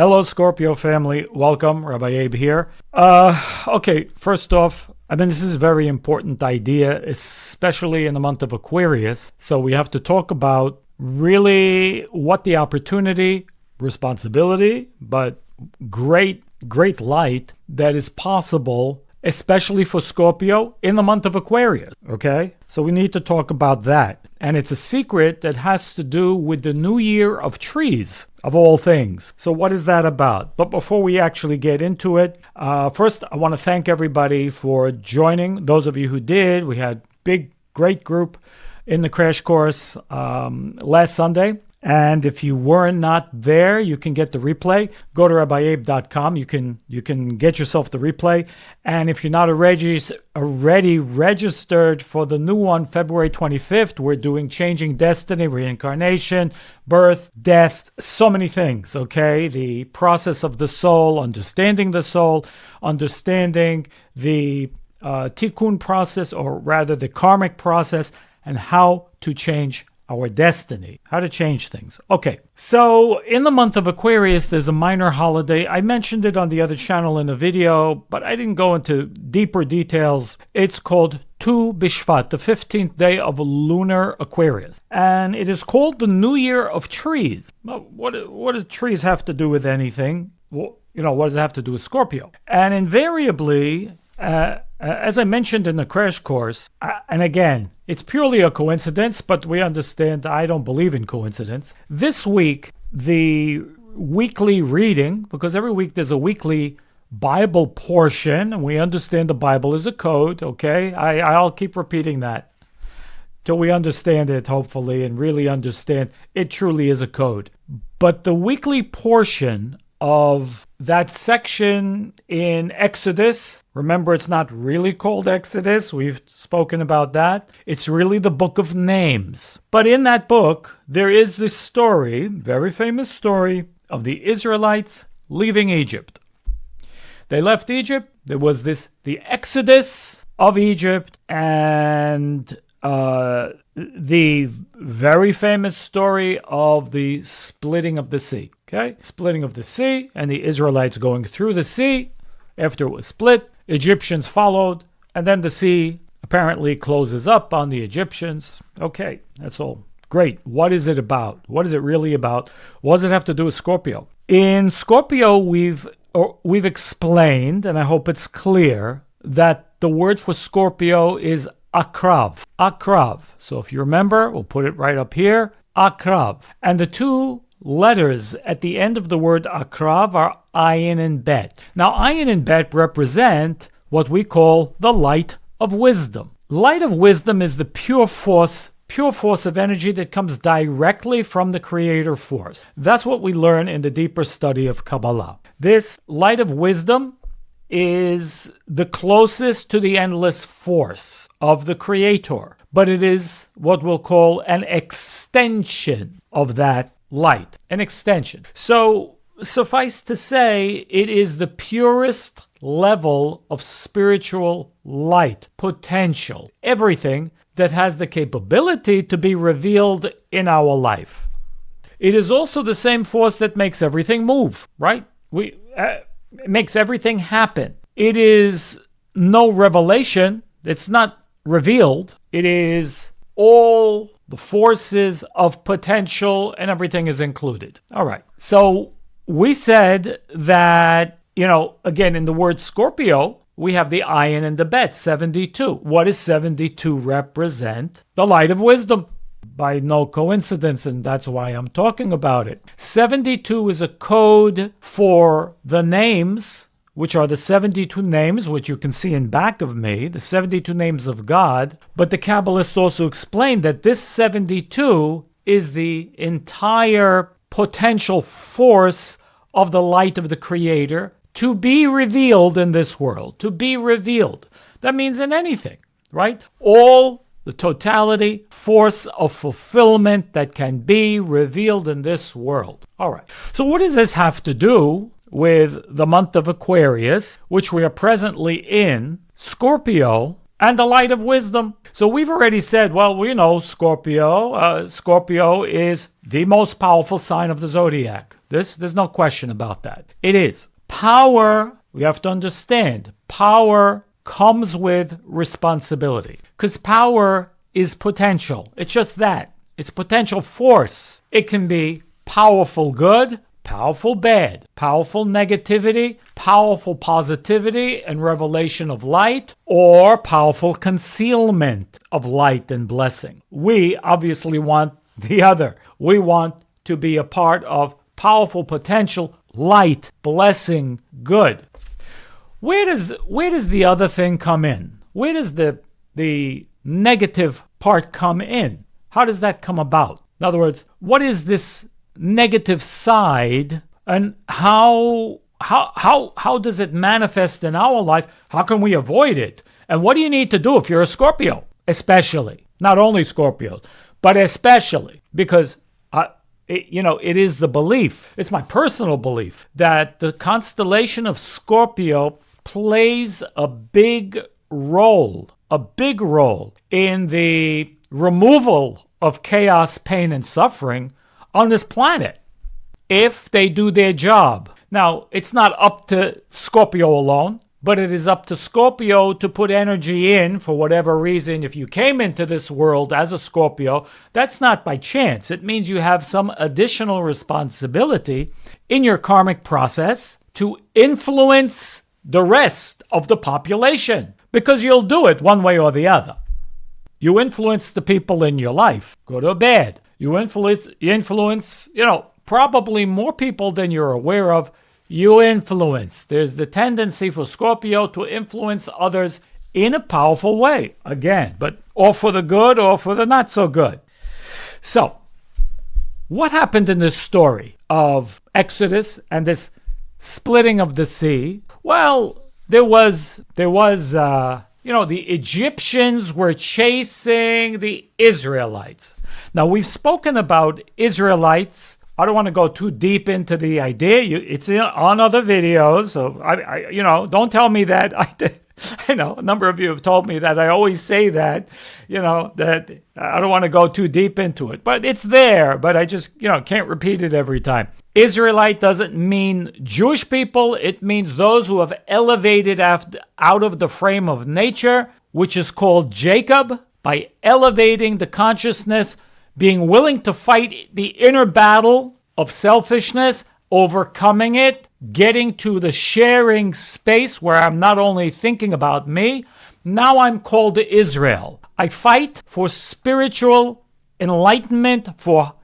Hello, Scorpio family. Welcome. Rabbi Abe here. Okay, first off, this is a very important idea, especially in the month of Aquarius. So we have to talk about really what the opportunity, responsibility, but great light that is possible, especially for Scorpio in the month of Aquarius, okay? So we need to talk about that. And it's a secret that has to do with the new year of trees, of all things. So what is that about? But before we actually get into it, first I want to thank everybody for joining. Those of you who did, we had great group in the crash course last Sunday. And if you were not there, you can get the replay. Go to rabbieabe.com. You can get yourself the replay. And if you're not already registered for the new one, February 25th, we're doing Changing Destiny, Reincarnation, Birth, Death, so many things, okay? The process of the soul, understanding the tikkun process, or rather the karmic process, and how to change our destiny, how to change things. Okay, so in the month of Aquarius, there's a minor holiday. I mentioned it on the other channel in a video, but I didn't go into deeper details. It's called Tu Bishvat, the 15th day of lunar Aquarius. And it is called the New Year of Trees. Well, what does trees have to do with anything? Well, what does it have to do with Scorpio? And invariably, as I mentioned in the crash course, and again, it's purely a coincidence, but we understand I don't believe in coincidence. This week, the weekly reading, because every week there's a weekly Bible portion, and we understand the Bible is a code, okay? I'll keep repeating that till we understand it, hopefully, and really understand it truly is a code. But the weekly portion of that section in Exodus, remember it's not really called Exodus, we've spoken about that. It's really the book of names. But in that book, there is this story, very famous story, of the Israelites leaving Egypt. They left Egypt, there was the Exodus of Egypt, and the very famous story of the splitting of the sea. Okay, splitting of the sea, and the Israelites going through the sea. After it was split, Egyptians followed, and then the sea apparently closes up on the Egyptians. Okay, that's all. Great. What is it about? What is it really about? What does it have to do with Scorpio? In Scorpio, we've explained, and I hope it's clear, that the word for Scorpio is akrav. Akrav. So if you remember, we'll put it right up here. Akrav. And the two letters at the end of the word akrav are ayin and bet. Now, ayin and bet represent what we call the light of wisdom. Light of wisdom is the pure force of energy that comes directly from the creator force. That's what we learn in the deeper study of Kabbalah. This light of wisdom is the closest to the endless force of the creator, but it is what we'll call an extension of that light, an extension. So suffice to say, it is the purest level of spiritual light, potential, everything that has the capability to be revealed in our life. It is also the same force that makes everything move, right? It makes everything happen. It is no revelation. It's not revealed. It is all the forces of potential, and everything is included. All right. So we said that, again, in the word Scorpio, we have the ayin and the bet, 72. What does 72 represent? The light of wisdom. By no coincidence, and that's why I'm talking about it. 72 is a code for the names, which are the 72 names, which you can see in back of me, the 72 names of God. But the Kabbalists also explained that this 72 is the entire potential force of the light of the Creator to be revealed in this world, to be revealed. That means in anything, right? All the totality, force of fulfillment that can be revealed in this world. All right. So what does this have to do with the month of Aquarius, which we are presently in, Scorpio, and the light of wisdom? So we've already said, well, we know Scorpio. Scorpio is the most powerful sign of the zodiac. There's no question about that. It is. Power, we have to understand, power comes with responsibility. Because power is potential. It's just that. It's potential force. It can be powerful good, powerful bad, powerful negativity, powerful positivity and revelation of light, or powerful concealment of light and blessing. We obviously want the other. We want to be a part of powerful potential, light, blessing, good. Where does the other thing come in? Where does the negative part come in? How does that come about? In other words, what is this negative side, and how does it manifest in our life? How can we avoid it? And what do you need to do if you're a Scorpio? Especially, not only Scorpios, but especially because it is the belief. It's my personal belief that the constellation of Scorpio plays a big role in the removal of chaos, pain, and suffering on this planet, if they do their job. Now, it's not up to Scorpio alone, but it is up to Scorpio to put energy in for whatever reason. If you came into this world as a Scorpio, that's not by chance. It means you have some additional responsibility in your karmic process to influence the rest of the population, because you'll do it one way or the other. You influence the people in your life, good or bad. You influence, probably more people than you're aware of. You influence. There's the tendency for Scorpio to influence others in a powerful way. Again, but or for the good or for the not so good. So, what happened in this story of Exodus and this splitting of the sea? Well, there was the Egyptians were chasing the Israelites. Now, we've spoken about Israelites. I don't want to go too deep into the idea. It's on other videos, so I don't tell me that. I know a number of you have told me that I always say that, that I don't want to go too deep into it. But it's there, but I just, can't repeat it every time. Israelite doesn't mean Jewish people. It means those who have elevated out of the frame of nature, which is called Jacob, by elevating the consciousness, being willing to fight the inner battle of selfishness, overcoming it, getting to the sharing space where I'm not only thinking about me, now I'm called to Israel. I fight for spiritual enlightenment, for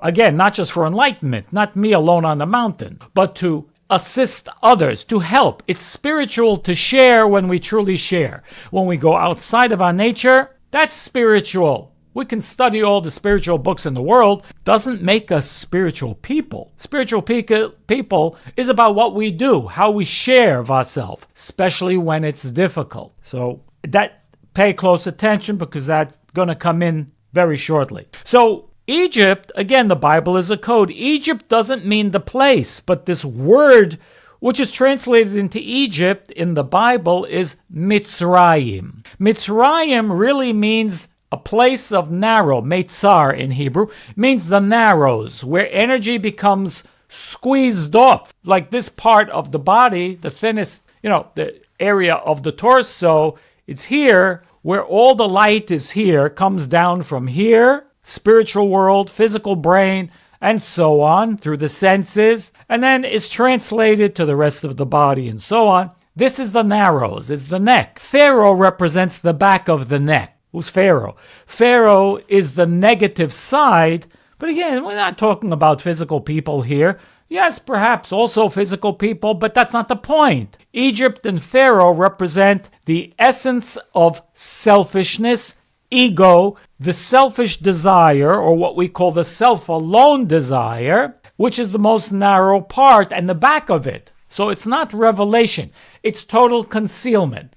again, not just for enlightenment, not me alone on the mountain, but to assist others, to help. It's spiritual to share when we truly share. When we go outside of our nature, that's spiritual. We can study all the spiritual books in the world. Doesn't make us spiritual people. Spiritual people is about what we do, how we share of ourselves, especially when it's difficult. So that pay close attention, because that's going to come in very shortly. So Egypt, again, the Bible is a code. Egypt doesn't mean the place, but this word, which is translated into Egypt in the Bible, is Mitzrayim. Mitzrayim really means a place of narrow. Meitzar in Hebrew means the narrows, where energy becomes squeezed off. Like this part of the body, the thinnest, the area of the torso, it's here where all the light is here, comes down from here, spiritual world, physical brain, and so on, through the senses, and then is translated to the rest of the body and so on. This is the narrows, it's the neck. Pharaoh represents the back of the neck. Who's Pharaoh? Pharaoh is the negative side, but again, we're not talking about physical people here. Yes, perhaps also physical people, but that's not the point. Egypt and Pharaoh represent the essence of selfishness, ego, the selfish desire, or what we call the self-alone desire, which is the most narrow part and the back of it. So it's not revelation, it's total concealment.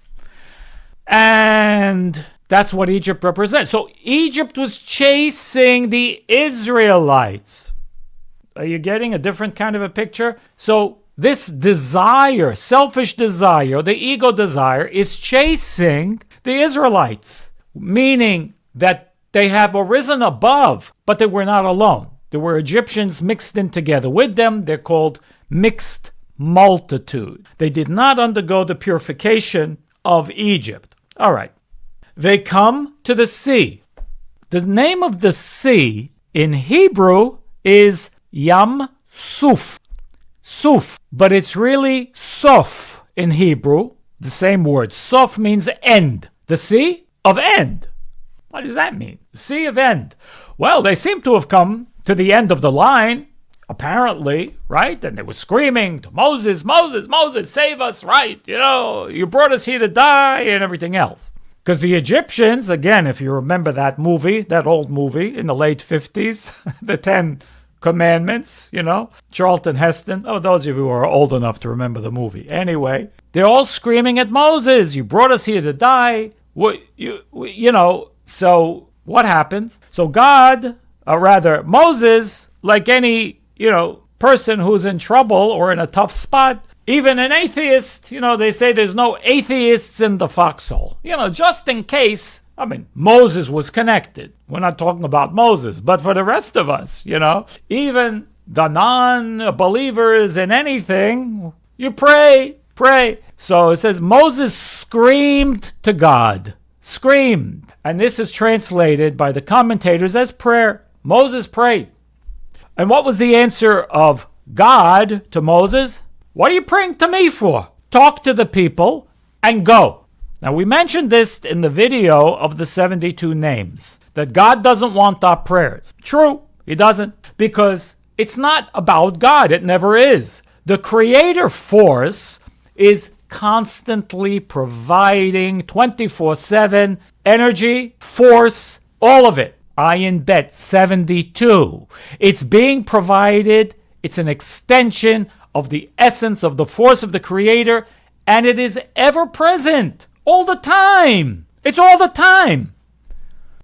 And that's what Egypt represents. So Egypt was chasing the Israelites. Are you getting a different kind of a picture? So this desire, selfish desire, the ego desire, is chasing the Israelites, meaning that they have arisen above, but they were not alone. There were Egyptians mixed in together with them. They're called mixed multitude. They did not undergo the purification of Egypt. All right. They come to the sea. The name of the sea in Hebrew is Yam Suf. Suf. But it's really Sof in Hebrew. The same word. Sof means end. The sea of end. What does that mean? Sea of end. Well, they seem to have come to the end of the line, apparently, right? And they were screaming to Moses, Moses, Moses, save us, right? You brought us here to die and everything else. Because the Egyptians, again, if you remember that movie, that old movie in the late 50s, the 10 Commandments, Charlton Heston. Oh, those of you who are old enough to remember the movie. Anyway, they're all screaming at Moses, you brought us here to die. So what happens? So Moses, like any, person who's in trouble or in a tough spot, even an atheist, they say there's no atheists in the foxhole. Just in case, Moses was connected. We're not talking about Moses, but for the rest of us, even the non-believers in anything, you pray. So it says Moses screamed to God. Screamed. And this is translated by the commentators as prayer. Moses prayed. And what was the answer of God to Moses? What are you praying to me for? Talk to the people and go. Now, we mentioned this in the video of the 72 names, that God doesn't want our prayers. True, he doesn't, because it's not about God. It never is. The creator force is constantly providing 24/7 energy, force, all of it. Ayin Bet 72. It's being provided. It's an extension of the essence of the force of the creator, and it is ever present all the time. It's all the time.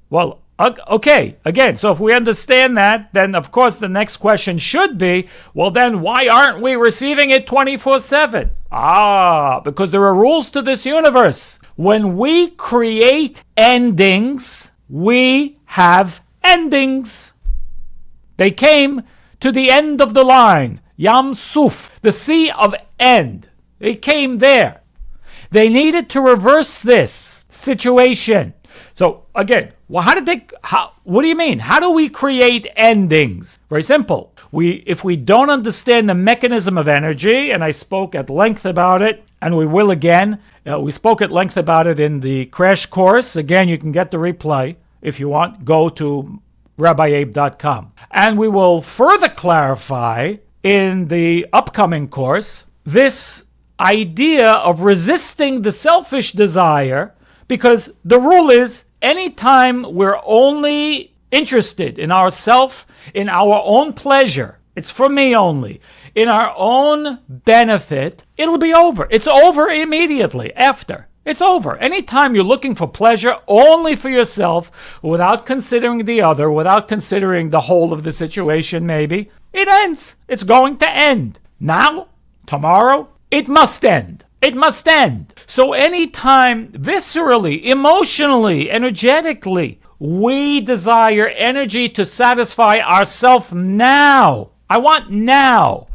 Well, okay, again, so if we understand that, then of course the next question should be, well then why aren't we receiving it 24/7? Because there are rules to this universe. When we create endings, we have endings. They came to the end of the line, Yam Suf, the sea of end. They came there. They needed to reverse this situation. So again, well, what do you mean? How do we create endings? Very simple. If we don't understand the mechanism of energy, and I spoke at length about it, and we will again, we spoke at length about it in the crash course. Again, you can get the replay if you want. Go to RabbiAbe.com. And we will further clarify in the upcoming course this idea of resisting the selfish desire, because the rule is anytime we're only interested in ourself, in our own pleasure, it's for me only, in our own benefit, it'll be over. It's over immediately after. It's over. Anytime you're looking for pleasure only for yourself, without considering the other, without considering the whole of the situation maybe, it ends. It's going to end. Now, tomorrow, it must end. It must end. So anytime viscerally, emotionally, energetically, we desire energy to satisfy ourselves now. I want now.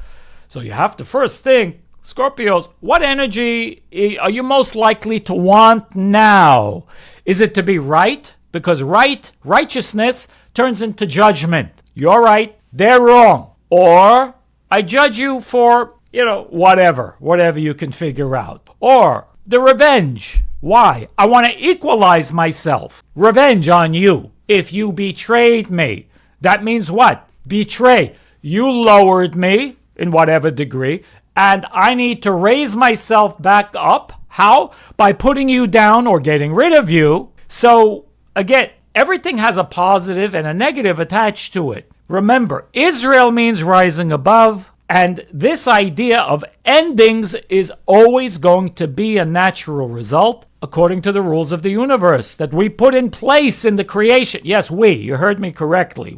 So you have to first think, Scorpios, what energy are you most likely to want now? Is it to be right? Because righteousness turns into judgment. You're right, they're wrong. Or I judge you for, whatever you can figure out. Or the revenge. Why? I want to equalize myself. Revenge on you. If you betrayed me, that means what? Betray. You lowered me in whatever degree, and I need to raise myself back up. How? By putting you down or getting rid of you. So, again, everything has a positive and a negative attached to it. Remember, Israel means rising above, and this idea of endings is always going to be a natural result according to the rules of the universe that we put in place in the creation. Yes, you heard me correctly.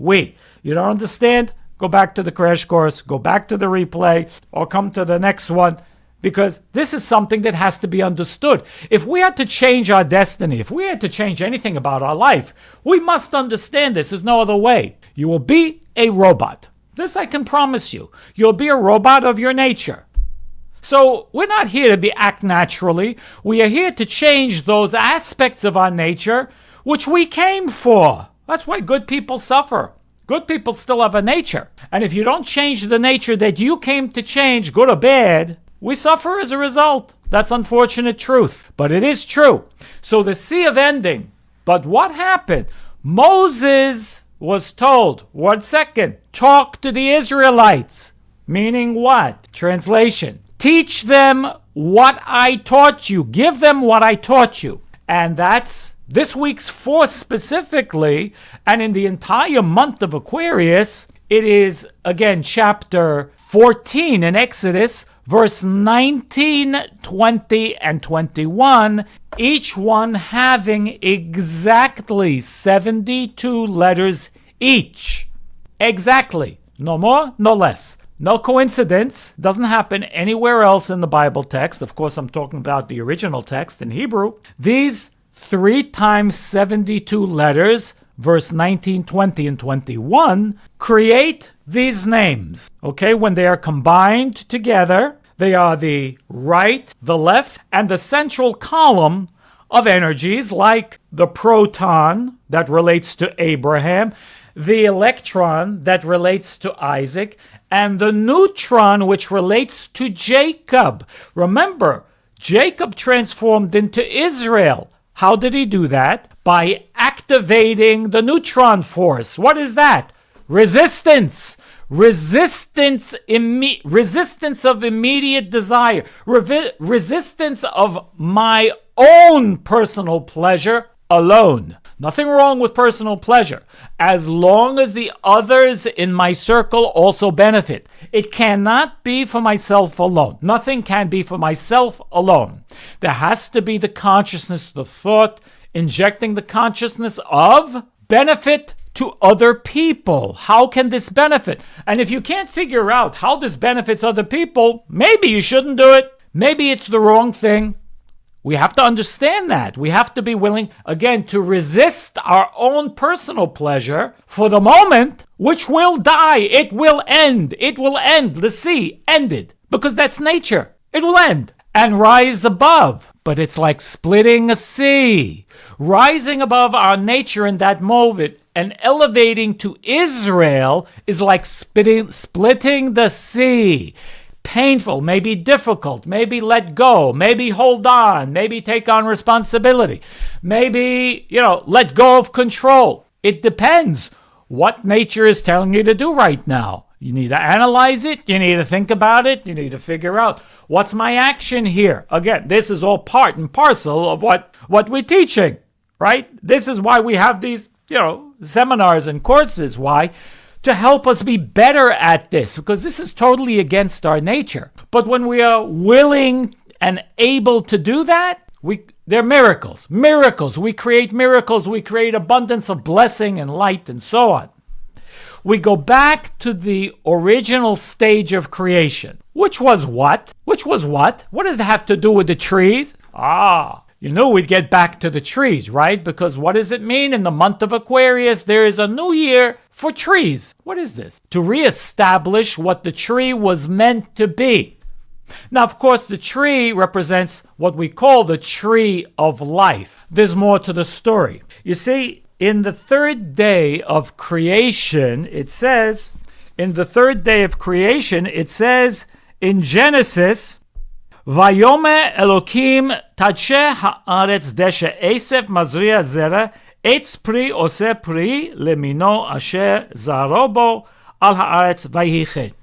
You don't understand? Go back to the crash course, go back to the replay, or come to the next one. because this is something that has to be understood. If we had to change our destiny, if we had to change anything about our life, we must understand this. There's no other way. You will be a robot. This I can promise you. You'll be a robot of your nature. So we're not here to act naturally. We are here to change those aspects of our nature which we came for. That's why good people suffer. Good people still have a nature. And if you don't change the nature that you came to change, good or bad, we suffer as a result. That's unfortunate truth. But it is true. So the sea of ending. But what happened? Moses was told, 1 second, talk to the Israelites. Meaning what? Translation. Teach them what I taught you. Give them what I taught you. And that's this week's force specifically. And in the entire month of Aquarius, it is, again, chapter 14 in Exodus, verse 19, 20, and 21, each one having exactly 72 letters each. Exactly. No more, no less. No coincidence. Doesn't happen anywhere else in the Bible text. Of course, I'm talking about the original text in Hebrew. These 3 times 72 letters, verse 19, 20, and 21, create these names. Okay, when they are combined together, they are the right, the left, and the central column of energies like the proton that relates to Abraham, the electron that relates to Isaac, and the neutron which relates to Jacob. Remember, Jacob transformed into Israel. How did he do that? By activating the neutron force. What is that? Resistance. Resistance of immediate desire. Resistance of my own personal pleasure alone. Nothing wrong with personal pleasure, as long as the others in my circle also benefit. It cannot be for myself alone. Nothing can be for myself alone. There has to be the consciousness, the thought, injecting the consciousness of benefit to other people. How can this benefit? And if you can't figure out how this benefits other people, maybe you shouldn't do it. Maybe it's the wrong thing. We have to understand that. We have to be willing, again, to resist our own personal pleasure for the moment, which will die. It will end. It will end. The sea ended. Because that's nature. It will end. And rise above. But it's like splitting a sea. Rising above our nature in that moment and elevating to Israel is like splitting the sea. Painful, maybe difficult, maybe let go, maybe hold on, maybe take on responsibility, maybe, let go of control. It depends what nature is telling you to do right now. You need to analyze it, you need to think about it, you need to figure out what's my action here. Again, this is all part and parcel of what we're teaching, right? This is why we have these, seminars and courses. Why? To help us be better at this, because this is totally against our nature. But when we are willing and able to do that, they're miracles. Miracles. We create miracles. We create abundance of blessing and light and so on. We go back to the original stage of creation. Which was what? What does it have to do with the trees? You knew we'd get back to the trees, right? Because what does it mean? In the month of Aquarius, there is a new year for trees. What is this? To reestablish what the tree was meant to be. Now, of course, the tree represents what we call the tree of life. There's more to the story. You see, in the third day of creation, it says in Genesis, Vayome Elokim tache haaretz deshe esef mazria zera etz pri ose pri lemino asher zarobo al haaretz vayiche.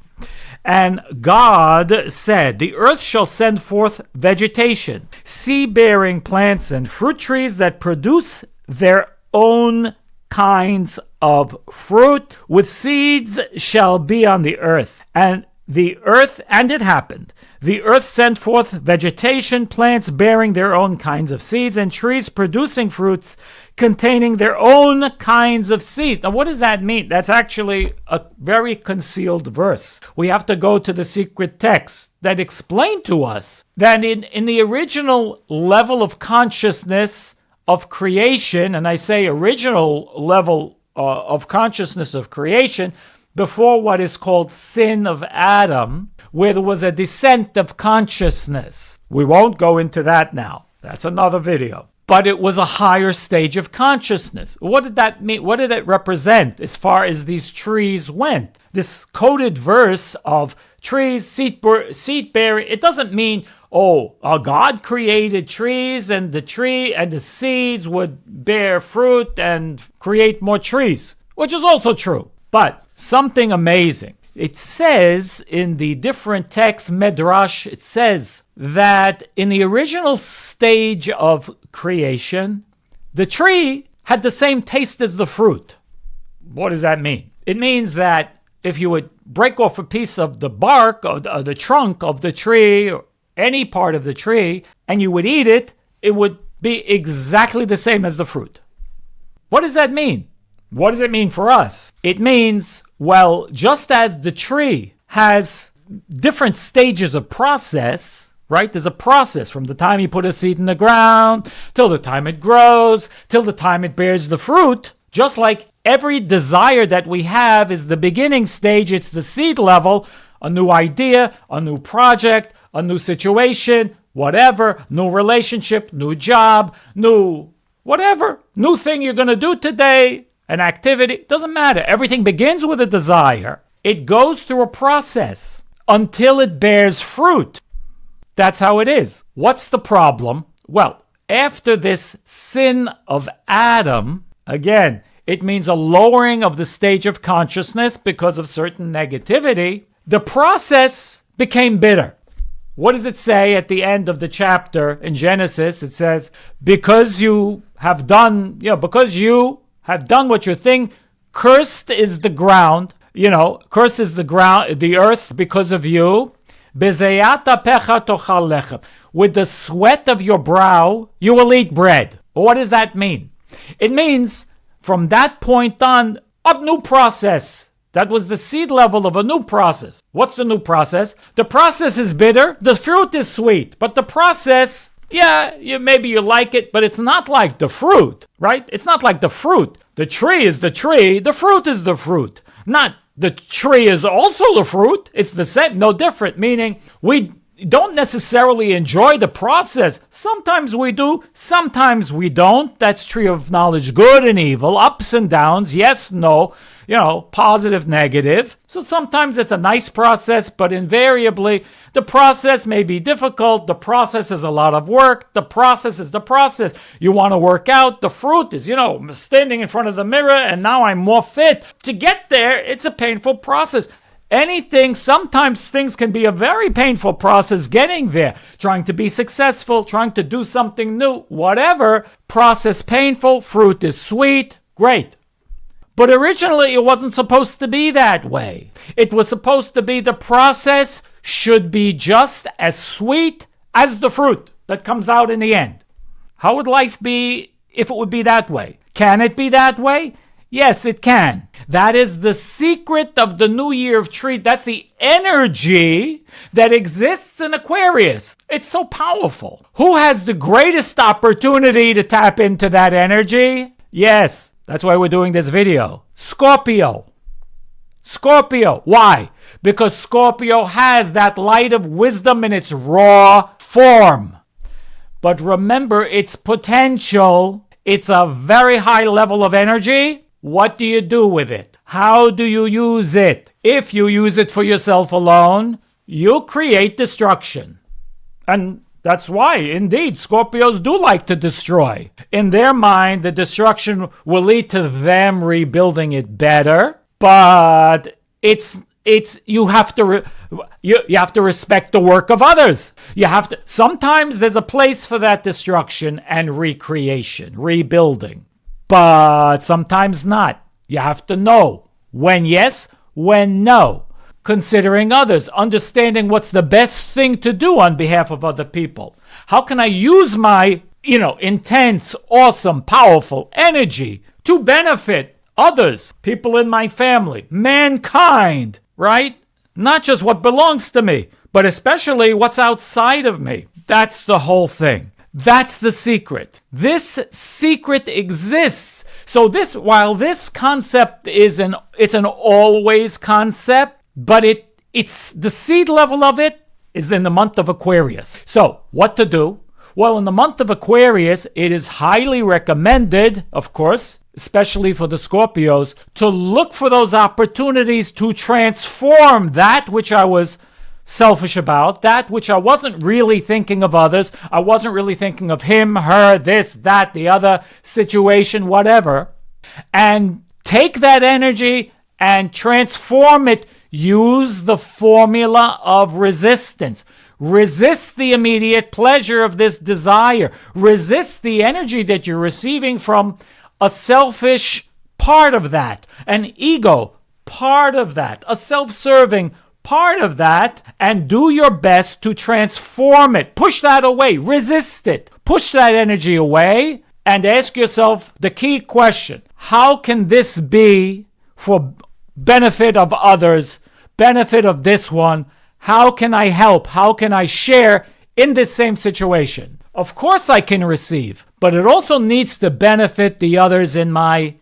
And God said, the earth shall send forth vegetation, seed-bearing plants and fruit trees that produce their own kinds of fruit, with seeds shall be on the earth. And The earth, and it happened, the earth sent forth vegetation, plants bearing their own kinds of seeds, and trees producing fruits containing their own kinds of seeds. Now, what does that mean? That's actually a very concealed verse. We have to go to the secret texts that explain to us that in the original level of consciousness of creation, and I say original level of consciousness of creation, before what is called sin of Adam, where there was a descent of consciousness. We won't go into that now. That's another video. But it was a higher stage of consciousness. What did that mean? What did it represent as far as these trees went? This coded verse of trees, seed bearing, it doesn't mean, God created trees and the tree and the seeds would bear fruit and create more trees, which is also true. But something amazing. It says in the different texts, Midrash, it says that in the original stage of creation, the tree had the same taste as the fruit. What does that mean? It means that if you would break off a piece of the bark or the trunk of the tree or any part of the tree and you would eat it, it would be exactly the same as the fruit. What does that mean? What does it mean for us? It means, well, just as the tree has different stages of process, right? There's a process from the time you put a seed in the ground, till the time it grows, till the time it bears the fruit. Just like every desire that we have is the beginning stage, it's the seed level, a new idea, a new project, a new situation, whatever, new relationship, new job, new whatever, new thing you're going to do today, an activity, doesn't matter. Everything begins with a desire. It goes through a process until it bears fruit. That's how it is. What's the problem? Well, after this sin of Adam, again, it means a lowering of the stage of consciousness because of certain negativity. The process became bitter. What does it say at the end of the chapter in Genesis? It says, because you have done what you think, cursed is the ground, cursed is the earth because of you. With the sweat of your brow, you will eat bread. What does that mean? It means from that point on, a new process. That was the seed level of a new process. What's the new process? The process is bitter, the fruit is sweet, but the process, maybe you like it, but it's not like the fruit, right? It's not like the fruit. The tree is the tree, the fruit is the fruit. Not the tree is also the fruit. It's the same, no different, meaning we don't necessarily enjoy the process. Sometimes we do, sometimes we don't. That's tree of knowledge, good and evil, ups and downs, yes, no, positive, negative. So sometimes it's a nice process, but invariably the process may be difficult. The process is a lot of work. The process is the process. You want to work out. The fruit is, standing in front of the mirror and now I'm more fit. To get there, it's a painful process. Sometimes things can be a very painful process getting there. Trying to be successful, trying to do something new, whatever. Process painful, fruit is sweet, great. But originally it wasn't supposed to be that way. It was supposed to be the process should be just as sweet as the fruit that comes out in the end. How would life be if it would be that way? Can it be that way? Yes, it can. That is the secret of the new year of trees. That's the energy that exists in Aquarius. It's so powerful. Who has the greatest opportunity to tap into that energy? Yes, that's why we're doing this video. Scorpio. Why? Because Scorpio has that light of wisdom in its raw form. But remember, its potential, it's a very high level of energy. What do you do with it? How do you use it? If you use it for yourself alone, you create destruction. And that's why, indeed, Scorpios do like to destroy. In their mind, the destruction will lead to them rebuilding it better. But you have to respect the work of others. Sometimes there's a place for that destruction and recreation, rebuilding. But sometimes not. You have to know when yes, when no. considering others, understanding what's the best thing to do on behalf of other people. How can I use my, intense, awesome, powerful energy to benefit others, people in my family, mankind, right? Not just what belongs to me, but especially what's outside of me. That's the whole thing. That's the secret. This secret exists. So while this concept it's an always concept, but it's the seed level of it is in the month of Aquarius. So what to do? Well, in the month of Aquarius, it is highly recommended, of course, especially for the Scorpios, to look for those opportunities to transform that which I was selfish about, that which I wasn't really thinking of others. I wasn't really thinking of him, her, this, that, the other situation, whatever. And take that energy and transform it. Use the formula of resistance. Resist the immediate pleasure of this desire. Resist the energy that you're receiving from a selfish part of that, an ego part of that, a self-serving part of that, and do your best to transform it. Push that away. Resist it. Push that energy away and ask yourself the key question. How can this be for benefit of others, benefit of this one? How can I help? How can I share in this same situation? Of course I can receive, but it also needs to benefit the others in my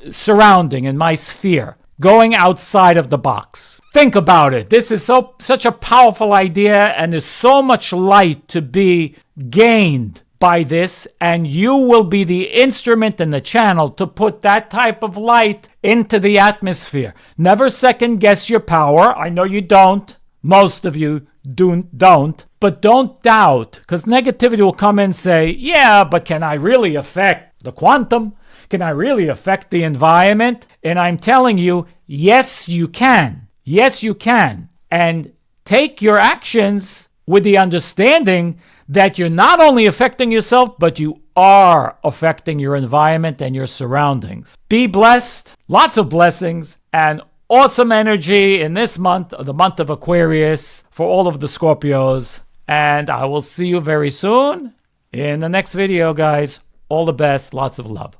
surrounding, in my sphere, going outside of the box. Think about it. This is such a powerful idea, and there's so much light to be gained by this, and you will be the instrument and the channel to put that type of light into the atmosphere. Never second guess your power. I know you don't. Most of you don't. But don't doubt, because negativity will come and say, yeah, but can I really affect the quantum? Can I really affect the environment? And I'm telling you, yes, you can. Yes, you can. And take your actions with the understanding that you're not only affecting yourself, but you are affecting your environment and your surroundings. Be blessed, lots of blessings, and awesome energy in this month, the month of Aquarius, for all of the Scorpios. And I will see you very soon in the next video, guys. All the best, lots of love.